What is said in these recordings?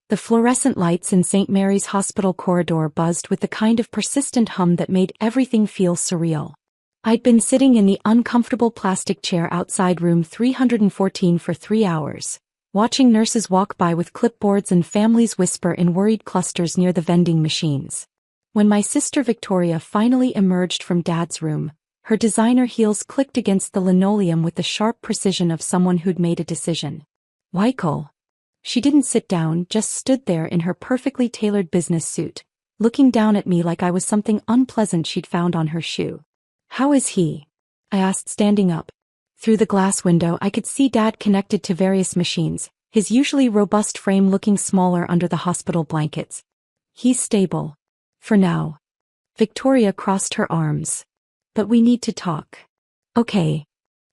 The fluorescent lights in St. Mary's Hospital corridor buzzed with the kind of persistent hum that made everything feel surreal. I'd been sitting in the uncomfortable plastic chair outside room 314 for 3 hours, watching nurses walk by with clipboards and families whisper in worried clusters near the vending machines. When my sister Victoria finally emerged from Dad's room, her designer heels clicked against the linoleum with the sharp precision of someone who'd made a decision. Michael. She didn't sit down, just stood there in her perfectly tailored business suit, looking down at me like I was something unpleasant she'd found on her shoe. How is he? I asked, standing up. Through the glass window I could see Dad connected to various machines, his usually robust frame looking smaller under the hospital blankets. He's stable. For now. Victoria crossed her arms. But we need to talk. Okay.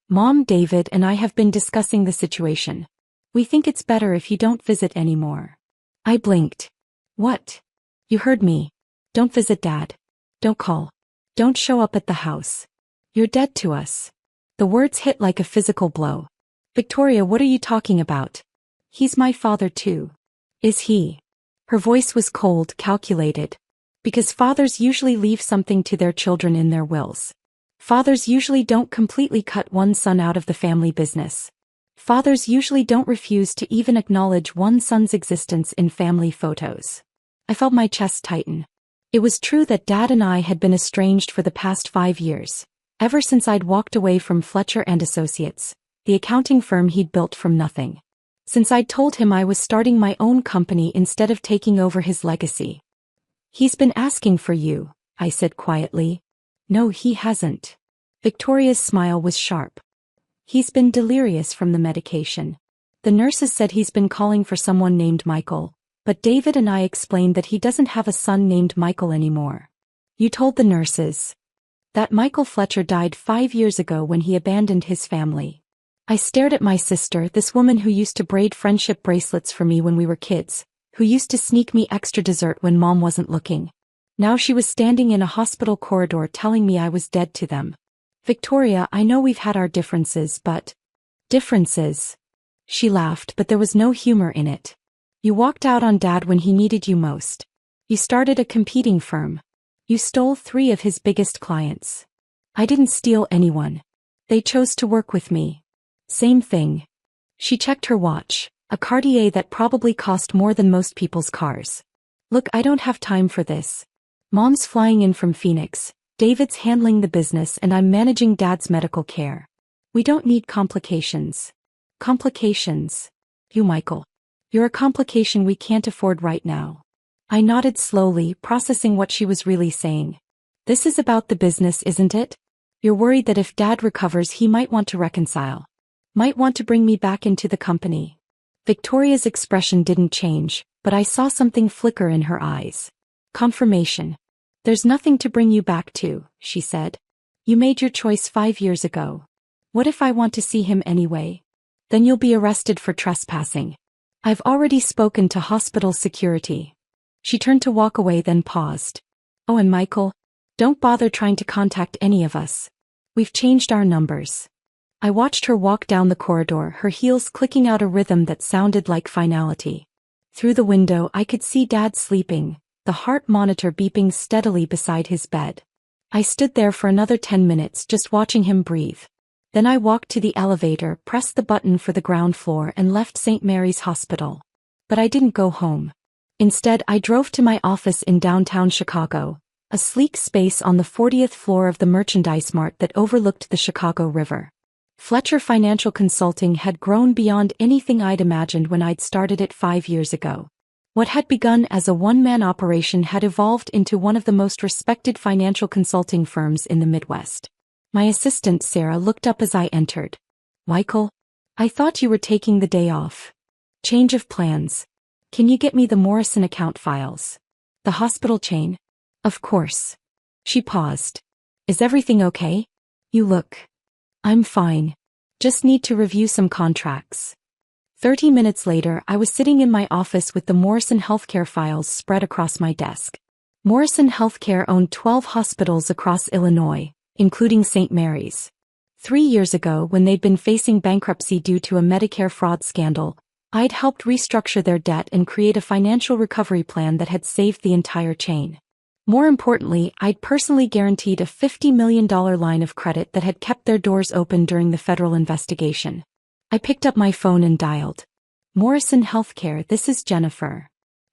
Mom, David and I have been discussing the situation. We think it's better if you don't visit anymore. I blinked. What? You heard me. Don't visit Dad. Don't call. Don't show up at the house. You're dead to us. The words hit like a physical blow. Victoria, what are you talking about? He's my father too. Is he? Her voice was cold, calculated. Because fathers usually leave something to their children in their wills. Fathers usually don't completely cut one son out of the family business. Fathers usually don't refuse to even acknowledge one son's existence in family photos. I felt my chest tighten. It was true that Dad and I had been estranged for the past 5 years, ever since I'd walked away from Fletcher and Associates, the accounting firm he'd built from nothing. Since I'd told him I was starting my own company instead of taking over his legacy. He's been asking for you, I said quietly. No, he hasn't. Victoria's smile was sharp. He's been delirious from the medication. The nurses said he's been calling for someone named Michael, but David and I explained that he doesn't have a son named Michael anymore. You told the nurses that Michael Fletcher died 5 years ago when he abandoned his family. I stared at my sister, this woman who used to braid friendship bracelets for me when we were kids, who used to sneak me extra dessert when Mom wasn't looking. Now she was standing in a hospital corridor telling me I was dead to them. Victoria, I know we've had our differences, but... Differences? She laughed, but there was no humor in it. You walked out on Dad when he needed you most. You started a competing firm. You stole 3 of his biggest clients. I didn't steal anyone. They chose to work with me. Same thing. She checked her watch, a Cartier that probably cost more than most people's cars. Look, I don't have time for this. Mom's flying in from Phoenix, David's handling the business and I'm managing Dad's medical care. We don't need complications. Complications? You, Michael. You're a complication we can't afford right now. I nodded slowly, processing what she was really saying. This is about the business, isn't it? You're worried that if Dad recovers he might want to reconcile. Might want to bring me back into the company. Victoria's expression didn't change, but I saw something flicker in her eyes. Confirmation. There's nothing to bring you back to, she said. You made your choice 5 years ago. What if I want to see him anyway? Then you'll be arrested for trespassing. I've already spoken to hospital security. She turned to walk away, then paused. Oh, and Michael, don't bother trying to contact any of us. We've changed our numbers. I watched her walk down the corridor, her heels clicking out a rhythm that sounded like finality. Through the window I could see Dad sleeping, the heart monitor beeping steadily beside his bed. I stood there for another 10 minutes just watching him breathe. Then I walked to the elevator, pressed the button for the ground floor and left St. Mary's Hospital. But I didn't go home. Instead, I drove to my office in downtown Chicago, a sleek space on the 40th floor of the Merchandise Mart that overlooked the Chicago River. Fletcher Financial Consulting had grown beyond anything I'd imagined when I'd started it 5 years ago. What had begun as a one-man operation had evolved into one of the most respected financial consulting firms in the Midwest. My assistant Sarah looked up as I entered. Michael? I thought you were taking the day off. Change of plans. Can you get me the Morrison account files? The hospital chain? Of course. She paused. Is everything okay? You look. I'm fine. Just need to review some contracts. 30 minutes later, I was sitting in my office with the Morrison Healthcare files spread across my desk. Morrison Healthcare owned 12 hospitals across Illinois, including St. Mary's. 3 years ago, when they'd been facing bankruptcy due to a Medicare fraud scandal, I'd helped restructure their debt and create a financial recovery plan that had saved the entire chain. More importantly, I'd personally guaranteed a $50 million line of credit that had kept their doors open during the federal investigation. I picked up my phone and dialed. Morrison Healthcare, this is Jennifer.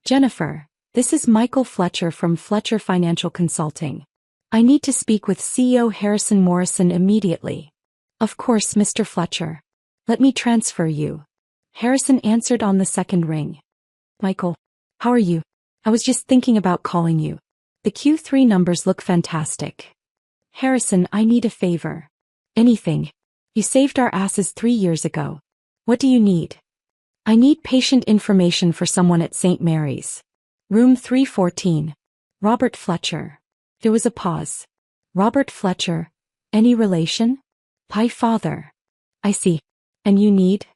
Jennifer, this is Michael Fletcher from Fletcher Financial Consulting. I need to speak with CEO Harrison Morrison immediately. Of course, Mr. Fletcher. Let me transfer you. Harrison answered on the second ring. Michael, how are you? I was just thinking about calling you. The Q3 numbers look fantastic. Harrison, I need a favor. Anything. You saved our asses 3 years ago. What do you need? I need patient information for someone at St. Mary's. Room 314. Robert Fletcher. There was a pause. Robert Fletcher. Any relation? My father. I see. And you need?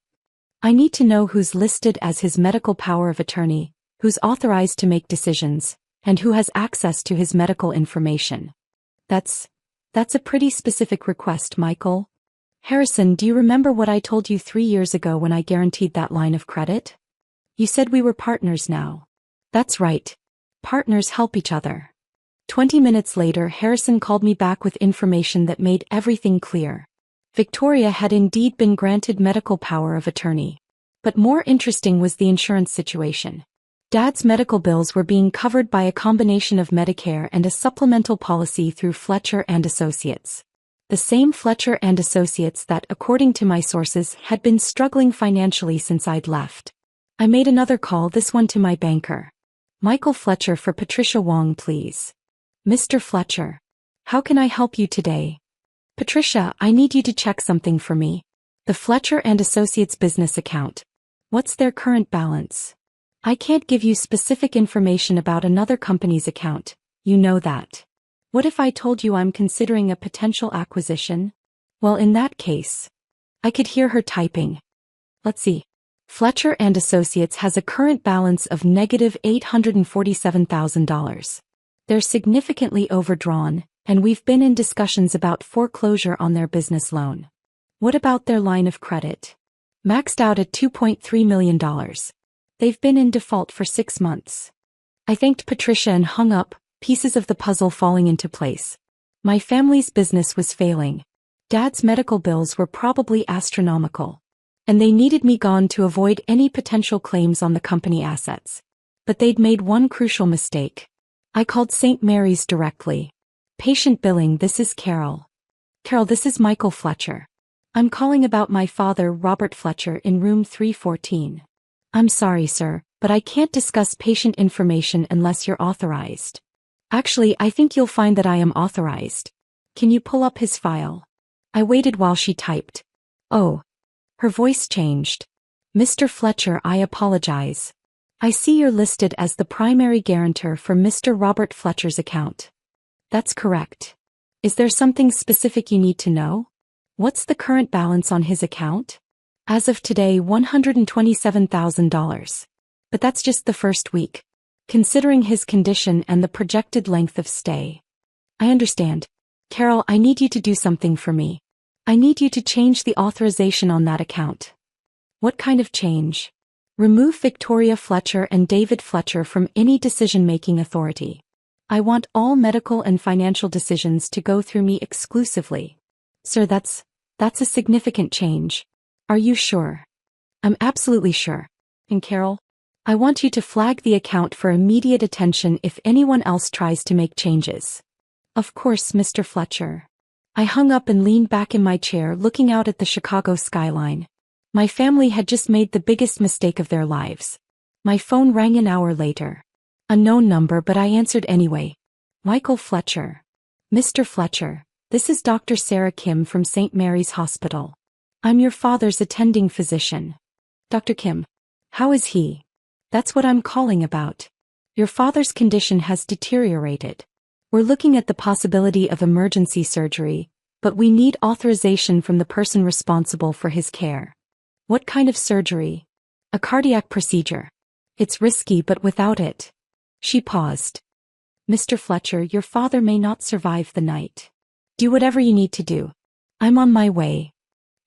I need to know who's listed as his medical power of attorney, who's authorized to make decisions, and who has access to his medical information. That's a pretty specific request, Michael. Harrison, do you remember what I told you 3 years ago when I guaranteed that line of credit? You said we were partners now. That's right. Partners help each other. 20 minutes later, Harrison called me back with information that made everything clear. Victoria had indeed been granted medical power of attorney. But more interesting was the insurance situation. Dad's medical bills were being covered by a combination of Medicare and a supplemental policy through Fletcher and Associates. The same Fletcher and Associates that, according to my sources, had been struggling financially since I'd left. I made another call, this one to my banker. Michael Fletcher for Patricia Wong, please. Mr. Fletcher. How can I help you today? Patricia, I need you to check something for me. The Fletcher and Associates business account. What's their current balance? I can't give you specific information about another company's account, you know that. What if I told you I'm considering a potential acquisition? Well, in that case. I could hear her typing. Let's see. Fletcher and Associates has a current balance of negative $847,000. They're significantly overdrawn, and we've been in discussions about foreclosure on their business loan. What about their line of credit? Maxed out at $2.3 million. They've been in default for 6 months. I thanked Patricia and hung up, pieces of the puzzle falling into place. My family's business was failing. Dad's medical bills were probably astronomical. And they needed me gone to avoid any potential claims on the company assets. But they'd made one crucial mistake. I called St. Mary's directly. Patient billing, this is Carol. Carol, this is Michael Fletcher. I'm calling about my father, Robert Fletcher, in room 314. I'm sorry, sir, but I can't discuss patient information unless you're authorized. Actually, I think you'll find that I am authorized. Can you pull up his file? I waited while she typed. Oh. Her voice changed. Mr. Fletcher, I apologize. I see you're listed as the primary guarantor for Mr. Robert Fletcher's account. That's correct. Is there something specific you need to know? What's the current balance on his account? As of today, $127,000. But that's just the first week. Considering his condition and the projected length of stay. I understand. Carol, I need you to do something for me. I need you to change the authorization on that account. What kind of change? Remove Victoria Fletcher and David Fletcher from any decision-making authority. I want all medical and financial decisions to go through me exclusively. Sir, that's a significant change. Are you sure? I'm absolutely sure. And Carol, I want you to flag the account for immediate attention if anyone else tries to make changes. Of course, Mr. Fletcher. I hung up and leaned back in my chair looking out at the Chicago skyline. My family had just made the biggest mistake of their lives. My phone rang an hour later. Unknown number, but I answered anyway. Michael Fletcher. Mr. Fletcher, this is Dr. Sarah Kim from St. Mary's Hospital. I'm your father's attending physician. Dr. Kim. How is he? That's what I'm calling about. Your father's condition has deteriorated. We're looking at the possibility of emergency surgery, but we need authorization from the person responsible for his care. What kind of surgery? A cardiac procedure. It's risky, but without it. She paused. Mr. Fletcher, your father may not survive the night. Do whatever you need to do. I'm on my way.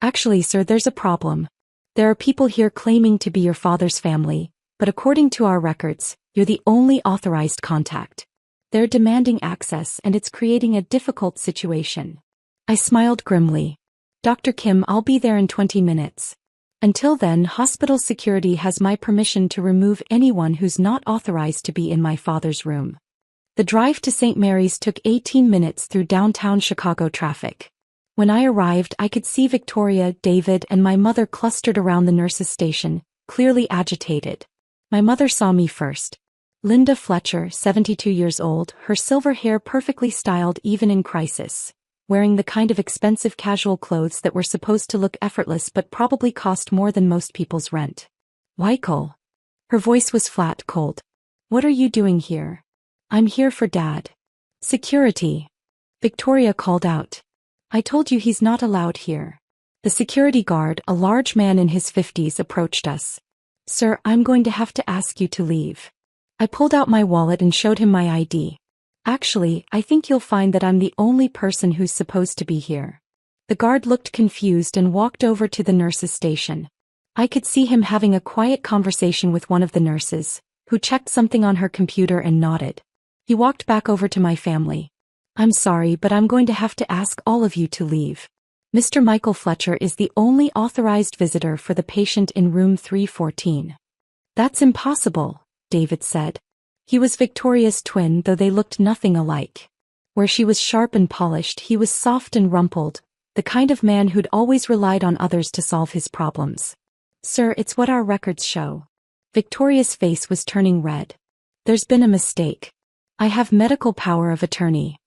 Actually, sir, there's a problem. There are people here claiming to be your father's family, but according to our records, you're the only authorized contact. They're demanding access and it's creating a difficult situation. I smiled grimly. Dr. Kim, I'll be there in 20 minutes. Until then, hospital security has my permission to remove anyone who's not authorized to be in my father's room. The drive to St. Mary's took 18 minutes through downtown Chicago traffic. When I arrived, I could see Victoria, David, and my mother clustered around the nurse's station, clearly agitated. My mother saw me first. Linda Fletcher, 72 years old, her silver hair perfectly styled even in crisis, wearing the kind of expensive casual clothes that were supposed to look effortless but probably cost more than most people's rent. Michael. Her voice was flat, cold. What are you doing here? I'm here for Dad. Security. Victoria called out. I told you he's not allowed here. The security guard, a large man in his 50s, approached us. Sir, I'm going to have to ask you to leave. I pulled out my wallet and showed him my ID. Actually, I think you'll find that I'm the only person who's supposed to be here. The guard looked confused and walked over to the nurse's station. I could see him having a quiet conversation with one of the nurses, who checked something on her computer and nodded. He walked back over to my family. I'm sorry, but I'm going to have to ask all of you to leave. Mr. Michael Fletcher is the only authorized visitor for the patient in room 314. That's impossible, David said. He was Victoria's twin, though they looked nothing alike. Where she was sharp and polished, he was soft and rumpled, the kind of man who'd always relied on others to solve his problems. Sir, it's what our records show. Victoria's face was turning red. There's been a mistake. I have medical power of attorney.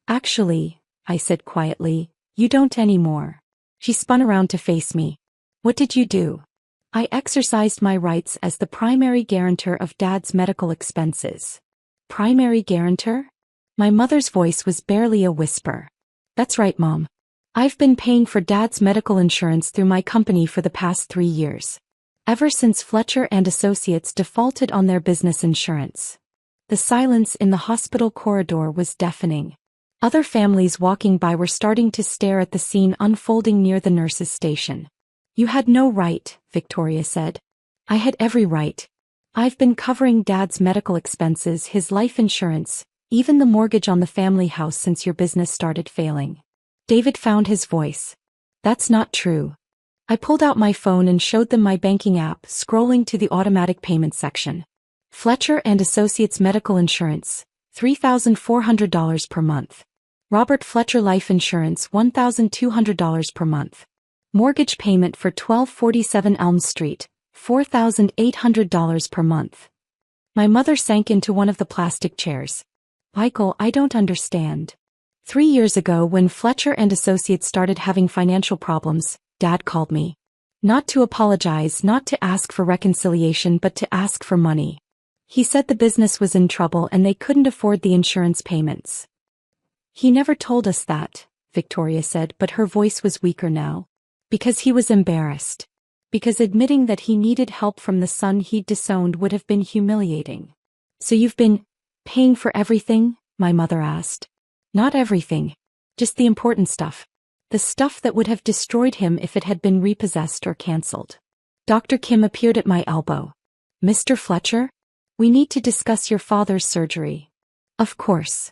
Actually, I said quietly, you don't anymore. She spun around to face me. What did you do? I exercised my rights as the primary guarantor of Dad's medical expenses. Primary guarantor? My mother's voice was barely a whisper. That's right, Mom. I've been paying for Dad's medical insurance through my company for the past 3 years. Ever since Fletcher and Associates defaulted on their business insurance. The silence in the hospital corridor was deafening. Other families walking by were starting to stare at the scene unfolding near the nurse's station. You had no right, Victoria said. I had every right. I've been covering Dad's medical expenses, his life insurance, even the mortgage on the family house since your business started failing. David found his voice. That's not true. I pulled out my phone and showed them my banking app, scrolling to the automatic payment section. Fletcher and Associates medical insurance, $3,400 per month. Robert Fletcher life insurance, $1,200 per month. Mortgage payment for 1247 Elm Street, $4,800 per month. My mother sank into one of the plastic chairs. Michael, I don't understand. 3 years ago, when Fletcher and Associates started having financial problems, Dad called me. Not to apologize, not to ask for reconciliation, but to ask for money. He said the business was in trouble and they couldn't afford the insurance payments. He never told us that, Victoria said, but her voice was weaker now. Because he was embarrassed. Because admitting that he needed help from the son he'd disowned would have been humiliating. So you've been paying for everything? My mother asked. Not everything. Just the important stuff. The stuff that would have destroyed him if it had been repossessed or cancelled. Dr. Kim appeared at my elbow. Mr. Fletcher? We need to discuss your father's surgery. Of course.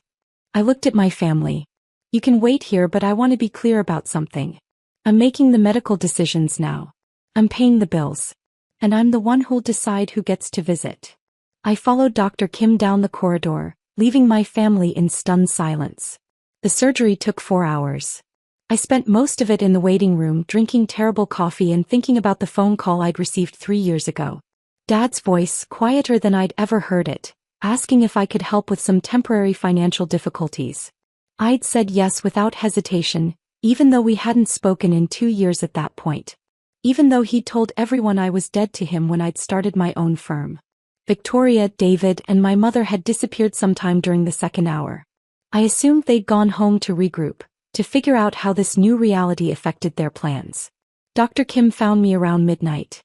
I looked at my family. You can wait here, but I want to be clear about something. I'm making the medical decisions now. I'm paying the bills. And I'm the one who'll decide who gets to visit. I followed Dr. Kim down the corridor, leaving my family in stunned silence. The surgery took 4 hours. I spent most of it in the waiting room drinking terrible coffee and thinking about the phone call I'd received 3 years ago. Dad's voice, quieter than I'd ever heard it, asking if I could help with some temporary financial difficulties. I'd said yes without hesitation, even though we hadn't spoken in 2 years at that point. Even though he'd told everyone I was dead to him when I'd started my own firm. Victoria, David, and my mother had disappeared sometime during the second hour. I assumed they'd gone home to regroup, to figure out how this new reality affected their plans. Dr. Kim found me around midnight.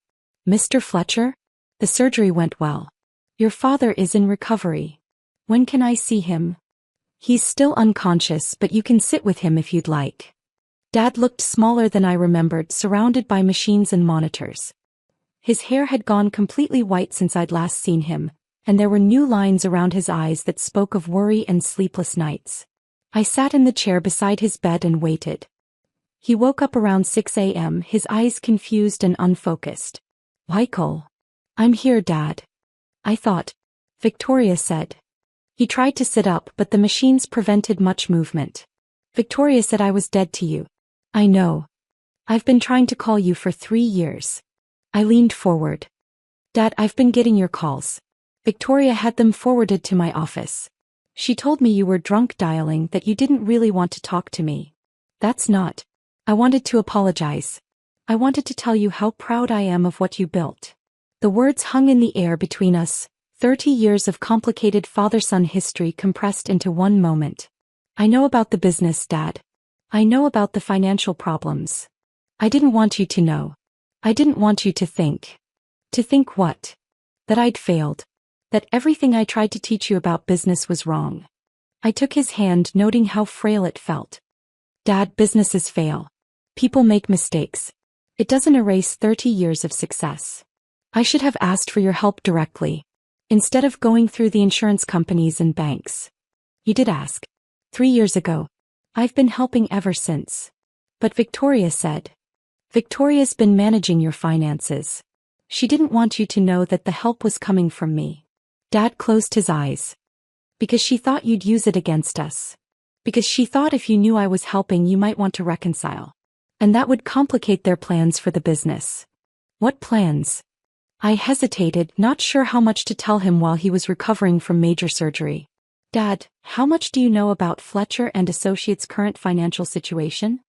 Mr. Fletcher? The surgery went well. Your father is in recovery. When can I see him? He's still unconscious, but you can sit with him if you'd like. Dad looked smaller than I remembered, surrounded by machines and monitors. His hair had gone completely white since I'd last seen him, and there were new lines around his eyes that spoke of worry and sleepless nights. I sat in the chair beside his bed and waited. He woke up around 6 a.m., his eyes confused and unfocused. "Michael." "I'm here, Dad." "I thought," Victoria said. He tried to sit up, but the machines prevented much movement. "Victoria said I was dead to you." "I know. I've been trying to call you for 3 years." I leaned forward. "Dad, I've been getting your calls. Victoria had them forwarded to my office. She told me you were drunk dialing, that you didn't really want to talk to me." "That's not." "I wanted to apologize. I wanted to tell you how proud I am of what you built." The words hung in the air between us, 30 years of complicated father-son history compressed into one moment. "I know about the business, Dad. I know about the financial problems. I didn't want you to know. I didn't want you to think." "To think what?" "That I'd failed. That everything I tried to teach you about business was wrong." I took his hand, noting how frail it felt. "Dad, businesses fail. People make mistakes. It doesn't erase 30 years of success. I should have asked for your help directly, instead of going through the insurance companies and banks." "You did ask. 3 years ago. I've been helping ever since." "But Victoria said." "Victoria's been managing your finances. She didn't want you to know that the help was coming from me." Dad closed his eyes. "Because she thought you'd use it against us. Because she thought if you knew I was helping you might want to reconcile. And that would complicate their plans for the business." "What plans?" I hesitated, not sure how much to tell him while he was recovering from major surgery. "Dad, how much do you know about Fletcher and Associates' current financial situation?"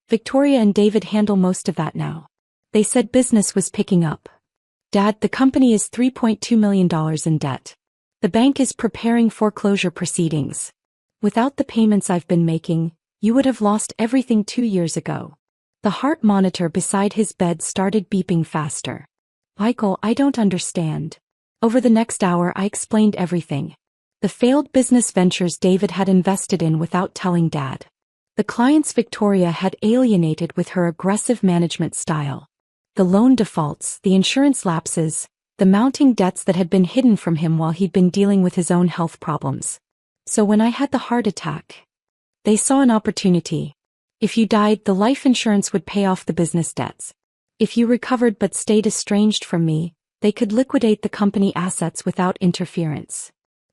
"Victoria and David handle most of that now. They said business was picking up." "Dad, the company is $3.2 million in debt. The bank is preparing foreclosure proceedings. Without the payments I've been making, you would have lost everything 2 years ago." The heart monitor beside his bed started beeping faster. "Michael, I don't understand." Over the next hour I explained everything. The failed business ventures David had invested in without telling Dad. The clients Victoria had alienated with her aggressive management style. The loan defaults, the insurance lapses, the mounting debts that had been hidden from him while he'd been dealing with his own health problems. So when I had the heart attack, they saw an opportunity. If you died, the life insurance would pay off the business debts. If you recovered but stayed estranged from me, they could liquidate the company assets without interference.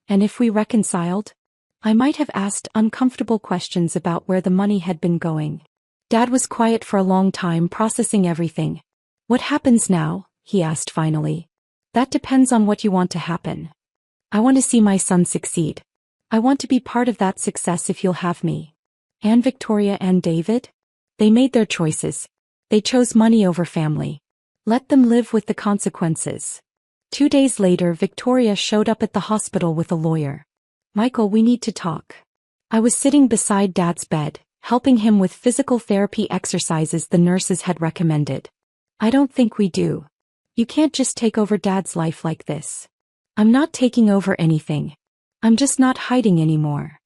And if we reconciled, I might have asked uncomfortable questions about where the money had been going. Dad was quiet for a long time, processing everything. "What happens now?" he asked finally. "That depends on what you want to happen. I want to see my son succeed. I want to be part of that success if you'll have me." "And Victoria and David?" "They made their choices. They chose money over family. Let them live with the consequences." 2 days later, Victoria showed up at the hospital with a lawyer. "Michael, we need to talk." I was sitting beside Dad's bed, helping him with physical therapy exercises the nurses had recommended. "I don't think we do. You can't just take over Dad's life like this." "I'm not taking over anything. I'm just not hiding anymore."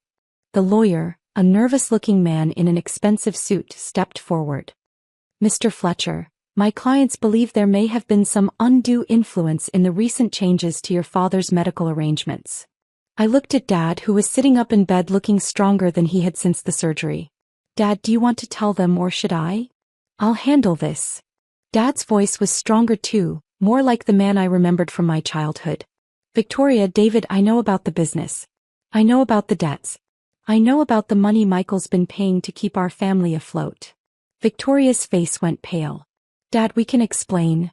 The lawyer, a nervous-looking man in an expensive suit, stepped forward. "Mr. Fletcher, my clients believe there may have been some undue influence in the recent changes to your father's medical arrangements." I looked at Dad, who was sitting up in bed looking stronger than he had since the surgery. "Dad, do you want to tell them or should I?" "I'll handle this." Dad's voice was stronger too, more like the man I remembered from my childhood. "Victoria, David, I know about the business. I know about the debts. I know about the money Michael's been paying to keep our family afloat." Victoria's face went pale. "Dad, we can explain.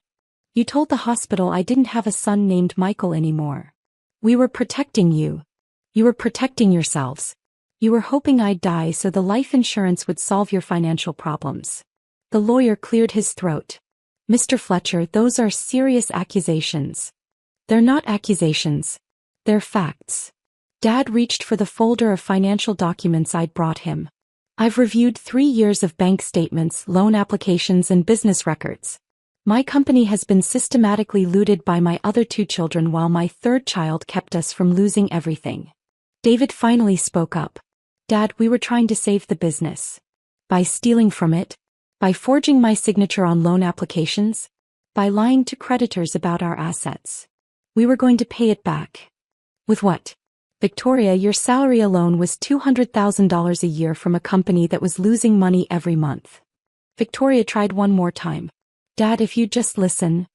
You told the hospital I didn't have a son named Michael anymore. We were protecting you. You were protecting yourselves. You were hoping I'd die so the life insurance would solve your financial problems." The lawyer cleared his throat. "Mr. Fletcher, those are serious accusations." "They're not accusations. They're facts." Dad reached for the folder of financial documents I'd brought him. "I've reviewed 3 years of bank statements, loan applications, and business records. My company has been systematically looted by my other 2 children while my 3rd child kept us from losing everything." David finally spoke up. "Dad, we were trying to save the business. By stealing from it? By forging my signature on loan applications? by lying to creditors about our assets. We were going to pay it back. With what? Victoria, your salary alone was $200,000 a year from a company that was losing money every month. Victoria tried one more time. Dad, if you'd just listen.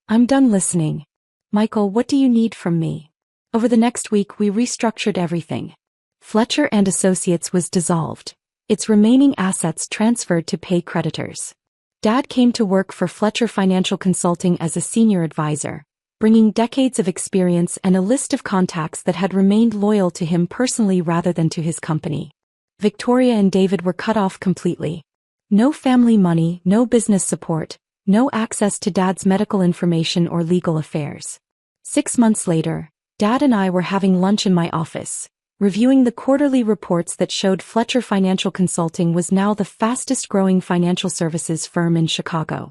I'm done listening. Michael, what do you need from me? Over the next week we restructured everything. Fletcher and Associates was dissolved. Its remaining assets transferred to pay creditors. Dad came to work for Fletcher Financial Consulting as a senior advisor, bringing decades of experience and a list of contacts that had remained loyal to him personally rather than to his company. Victoria and David were cut off completely. No family money, no business support, no access to Dad's medical information or legal affairs. 6 months later, Dad and I were having lunch in my office, reviewing the quarterly reports that showed Fletcher Financial Consulting was now the fastest-growing financial services firm in Chicago.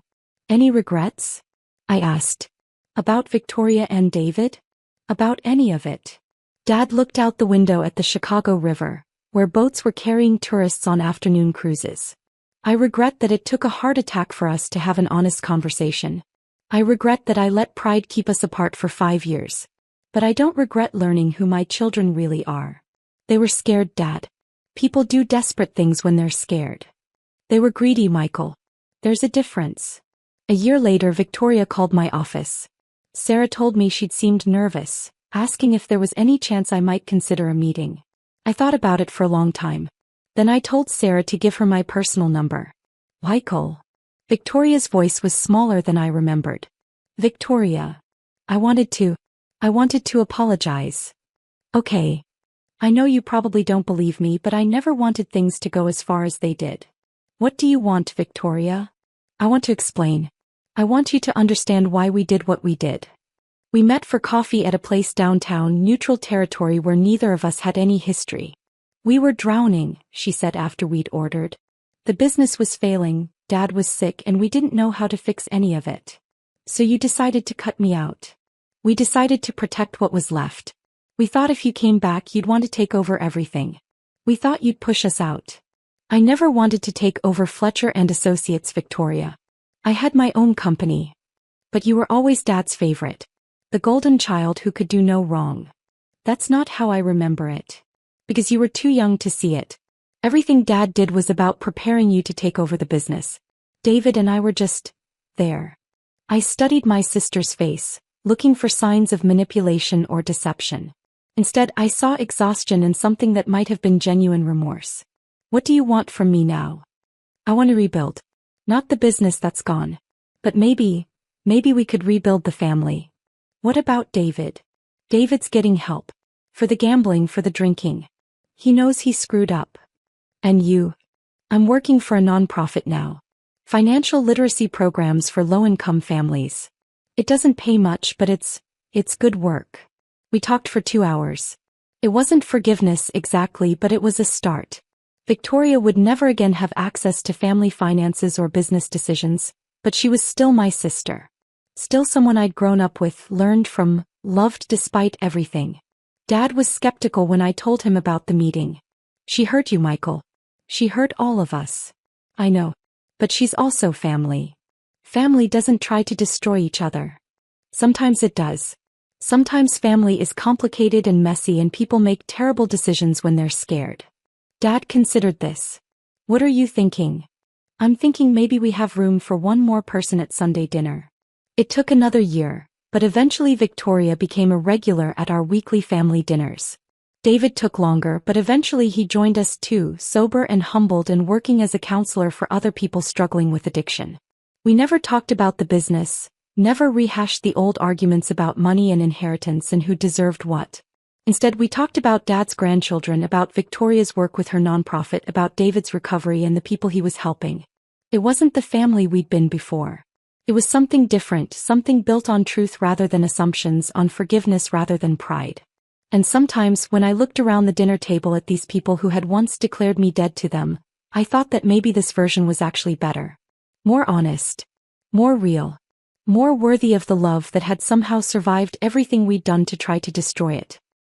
Any regrets? I asked. About Victoria and David? About any of it. Dad looked out the window at the Chicago River, where boats were carrying tourists on afternoon cruises. I regret that it took a heart attack for us to have an honest conversation. I regret that I let pride keep us apart for 5 years. But I don't regret learning who my children really are. They were scared, Dad. People do desperate things when they're scared. They were greedy, Michael. There's a difference. A year later, Victoria called my office. Sarah told me she'd seemed nervous, asking if there was any chance I might consider a meeting. I thought about it for a long time. Then I told Sarah to give her my personal number. Michael. Victoria's voice was smaller than I remembered. Victoria. I wanted to apologize. Okay. I know you probably don't believe me, but I never wanted things to go as far as they did. What do you want, Victoria? I want to explain. I want you to understand why we did what we did. We met for coffee at a place downtown, neutral territory where neither of us had any history. We were drowning, she said after we'd ordered. The business was failing, Dad was sick, and we didn't know how to fix any of it. So you decided to cut me out. We decided to protect what was left. We thought if you came back you'd want to take over everything. We thought you'd push us out. I never wanted to take over Fletcher and Associates, Victoria. I had my own company. But you were always Dad's favorite. The golden child who could do no wrong. That's not how I remember it. Because you were too young to see it. Everything Dad did was about preparing you to take over the business. David and I were just there. I studied my sister's face, looking for signs of manipulation or deception. Instead, I saw exhaustion and something that might have been genuine remorse. What do you want from me now? I want to rebuild. Not the business that's gone. But maybe we could rebuild the family. What about David? David's getting help. For the gambling, for the drinking. He knows he screwed up. And you? I'm working for a nonprofit now. Financial literacy programs for low-income families. It doesn't pay much, but it's good work. We talked for 2 hours. It wasn't forgiveness exactly, but it was a start. Victoria would never again have access to family finances or business decisions, but she was still my sister. Still someone I'd grown up with, learned from, loved despite everything. Dad was skeptical when I told him about the meeting. She hurt you, Michael. She hurt all of us. I know. But she's also family. Family doesn't try to destroy each other. Sometimes it does. Sometimes family is complicated and messy and people make terrible decisions when they're scared. Dad considered this. What are you thinking? I'm thinking maybe we have room for one more person at Sunday dinner. It took another year, but eventually Victoria became a regular at our weekly family dinners. David took longer, but eventually he joined us too, sober and humbled and working as a counselor for other people struggling with addiction. We never talked about the business, never rehashed the old arguments about money and inheritance and who deserved what. Instead, we talked about Dad's grandchildren, about Victoria's work with her nonprofit, about David's recovery and the people he was helping. It wasn't the family we'd been before. It was something different, something built on truth rather than assumptions, on forgiveness rather than pride. And sometimes, when I looked around the dinner table at these people who had once declared me dead to them, I thought that maybe this version was actually better. More honest. More real. More worthy of the love that had somehow survived everything we'd done to try to destroy it.